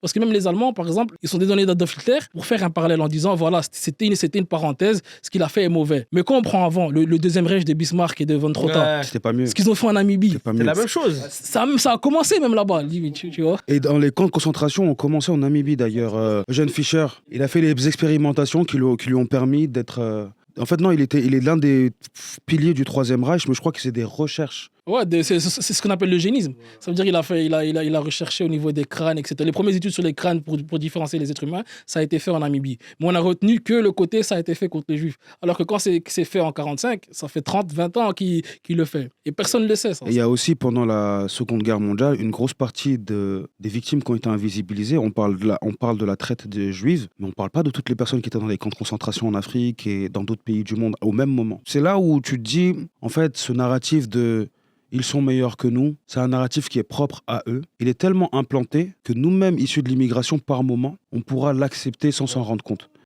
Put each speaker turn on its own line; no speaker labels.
Parce que même les Allemands, par exemple, ils sont dédonnés d'Adolf Hitler pour faire un parallèle en disant, voilà, c'était une parenthèse, ce qu'il a fait est mauvais. Mais quand on prend avant le deuxième Reich de Bismarck et de von Trotha,
C'était pas mieux.
ce qu'ils ont fait en Namibie,
C'était pas
C'est
mieux.
la même chose.
ça a commencé même là-bas, limite, tu vois.
Et dans les camps de concentration, on commençait en Namibie d'ailleurs. Eugène Fischer, il a fait les expérimentations qui lui ont permis d'être. En fait, non, il est l'un des piliers du Troisième Reich, mais je crois que c'est des recherches.
Ouais, c'est ce qu'on appelle l'eugénisme. Ça veut dire qu'il a recherché au niveau des crânes, etc. Les premières études sur les crânes pour différencier les êtres humains, ça a été fait en Namibie. Mais on a retenu que le côté, ça a été fait contre les Juifs. Alors que quand c'est fait en 45, ça fait 30, 20 ans qu'il le fait. Et personne ne le sait, ça.
Et il y a aussi, pendant la Seconde Guerre mondiale, une grosse partie des victimes qui ont été invisibilisées. On parle de la traite des Juifs, mais on ne parle pas de toutes les personnes qui étaient dans les camps de concentration en Afrique et dans d'autres pays du monde au même moment. C'est là où tu te dis, en fait, ce narratif de ils sont meilleurs que nous, c'est un narratif qui est propre à eux. Il est tellement implanté que nous-mêmes, issus de l'immigration, par moment, on pourra l'accepter sans s'en rendre compte.